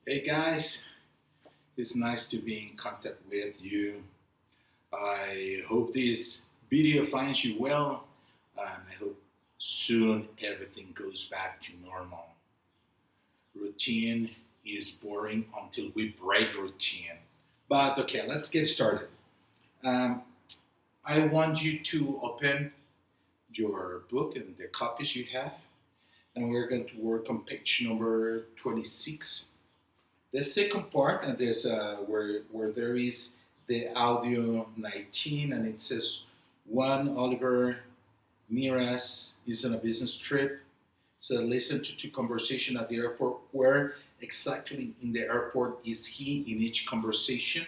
Hey guys, it's nice to be in contact with you. I hope this video finds you well, and I hope soon everything goes back to normal. Routine is boring until we break routine. But okay, let's get started. Um, I want you to open your book and the copies you have, and we're going to work on page number 26. The second part, and there's where there is the audio 19, and it says one Oliver Miras is on a business trip. So listen to conversation at the airport. Where exactly in the airport is he in each conversation?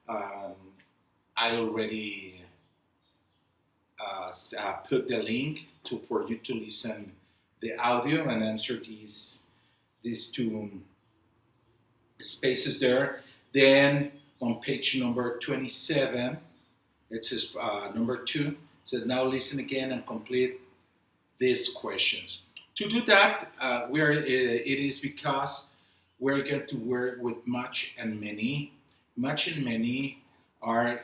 Um, I already put the link for you to listen the audio and answer these two spaces there. Then on page number 27, it says number 2. So now listen again and complete these questions. To do that, it is because we're going to work with much and many. Much and many are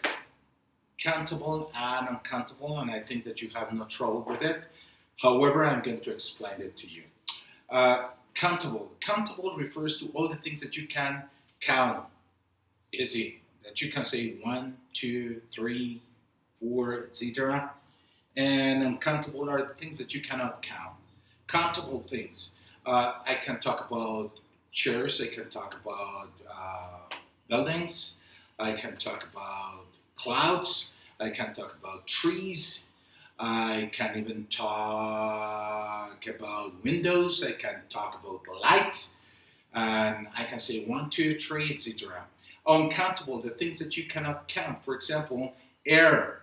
countable and uncountable, and I think that you have no trouble with it. However, I'm going to explain it to you. Countable. Countable refers to all the things that you can count. Easy. That you can say 1, 2, 3, 4, etc. And uncountable are the things that you cannot count. Countable things. I can talk about chairs. I can talk about buildings. I can talk about clouds. I can talk about trees. I can even talk about windows. I can talk about lights. And I can say 1, 2, 3, etc. Uncountable, the things that you cannot count. For example, air.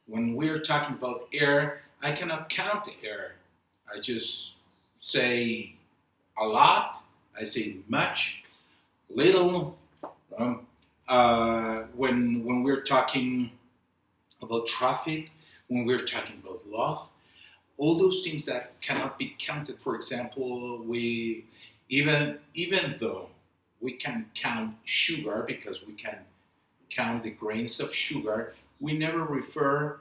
When we're talking about air, I cannot count the air. I just say a lot. I say much, little. When we're talking about traffic, when we're talking about love, all those things that cannot be counted. For example, we even though we can count sugar because we can count the grains of sugar, we never refer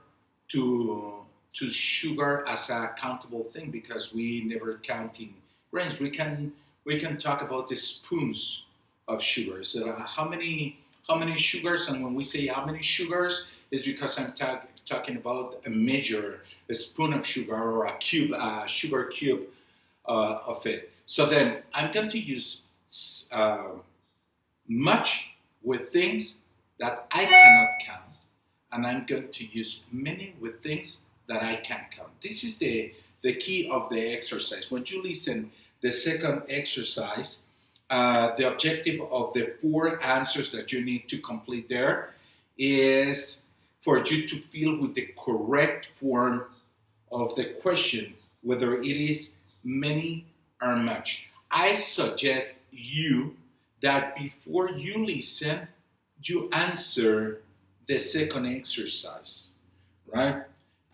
to sugar as a countable thing because we never count in grains. We can talk about the spoons of sugar. So how many sugars, and when we say how many sugars, is because I'm talking about a measure, a spoon of sugar or a cube, a sugar cube of it. So then I'm going to use uh, much with things that I cannot count, and I'm going to use many with things that I can count. This is the key of the exercise. When you listen the second exercise, the objective of the 4 answers that you need to complete there is for you to fill with the correct form of the question, whether it is many or much. I suggest you that before you listen, you answer the second exercise, right?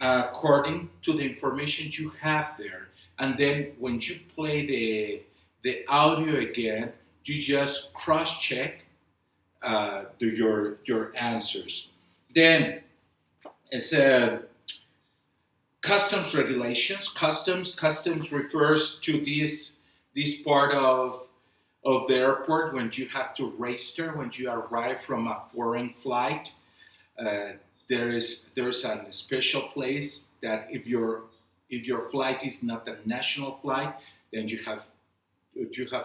According to the information you have there. And then when you play the audio again, you just cross check your answers. Then it's customs regulations. Customs refers to this part of the airport when you have to register when you arrive from a foreign flight. Uh, there's a special place that if your flight is not a national flight, then you have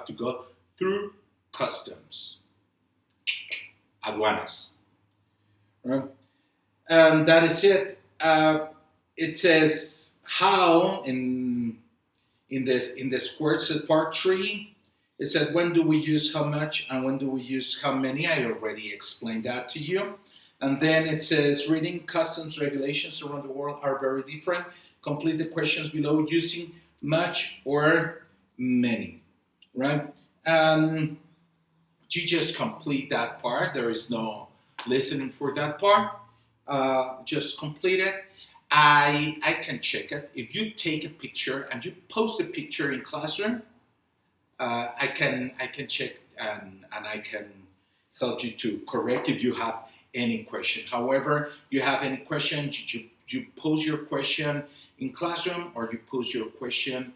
to go through customs, aduanas, right? And that is it. It says how in the squared set part 3. It said when do we use how much and when do we use how many. I already explained that to you. And then it says reading customs regulations around the world are very different. Complete the questions below using much or many, right? And you just complete that part. There is no listening for that part. Just complete it. I can check it. If you take a picture and you post a picture in classroom, I can check and I can help you to correct if you have any question. However, you have any questions, you pose your question in classroom or you pose your question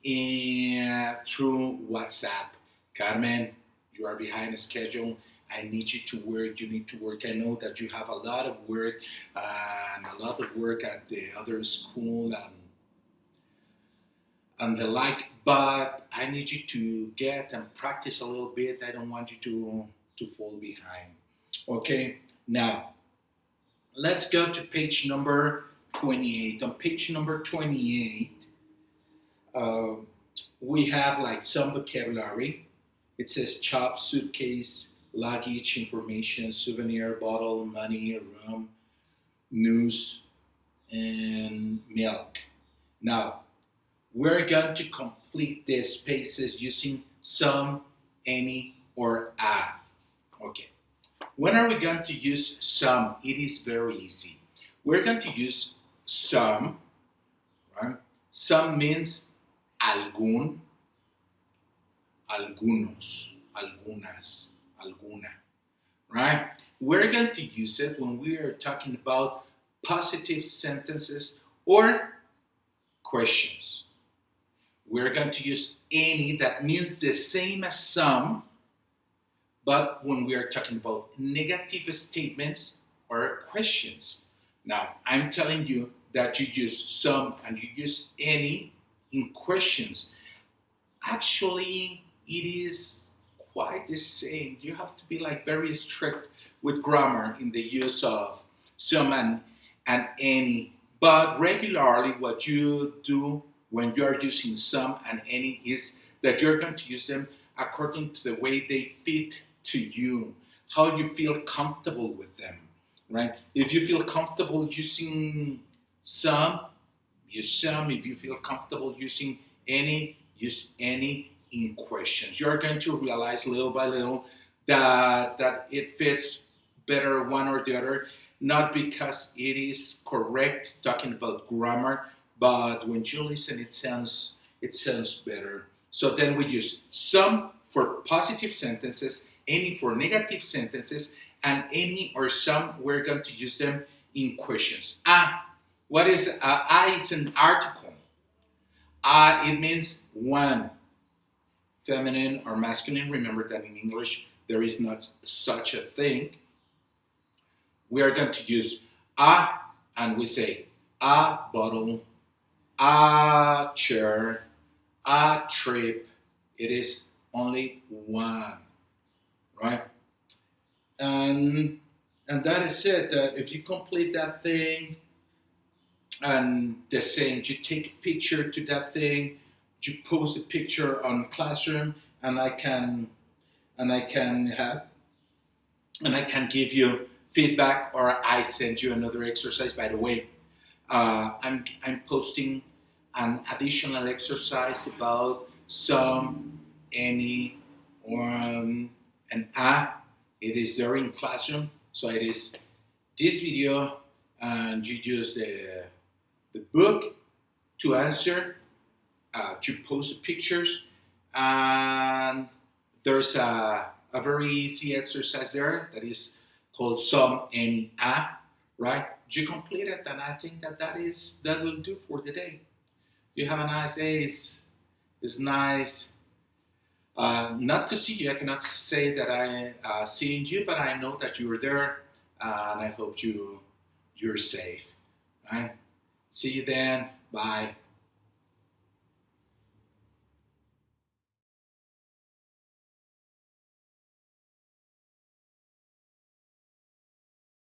through WhatsApp. Carmen, you are behind schedule. I need you to work. You need to work. I know that you have a lot of work and a lot of work at the other school and the like, but I need you to get and practice a little bit. I don't want you to fall behind. Okay, now let's go to page number 28. On page number 28, we have like some vocabulary. It says shop, suitcase, luggage, information, souvenir, bottle, money, room, news, and milk. Now, we're going to complete the spaces using some, any, or a. Okay. When are we going to use some? It is very easy. We're going to use some, right? Some means algún, algunos, algunas, alguna, right? We're going to use it when we are talking about positive sentences or questions. We're going to use any, that means the same as some, but when we are talking about negative statements or questions. Now, I'm telling you that you use some and you use any in questions. Actually, it is quite the same. You have to be like very strict with grammar in the use of some and any. But regularly, what you do when you are using some and any is that you're going to use them according to the way they fit to you, how you feel comfortable with them, right? If you feel comfortable using some, use some. If you feel comfortable using any, use any in questions. You're going to realize little by little that it fits better one or the other, not because it is correct talking about grammar, but when you listen, it sounds better. So then we use some for positive sentences, any for negative sentences, and any or some, we're going to use them in questions. What is a is an article. It means one, feminine or masculine. Remember that in English there is not such a thing. We are going to use a, and we say a bottle, a chair, a trip. It is only one, right? And that is it. That if you complete that thing, and the same, you take a picture to that thing, you post a picture on Classroom, and I can give you feedback, or I send you another exercise. By the way, I'm posting an additional exercise about some, any, or an a. It is there in Classroom, so it is this video, and you use the book to answer, to post the pictures, and there's a very easy exercise there that is called some, any, a, right? You complete it, and I think that will do for the day. You have a nice day. It's nice not to see you. I cannot say that I seen you, but I know that you were there, and I hope you're safe. Right? See you then. Bye.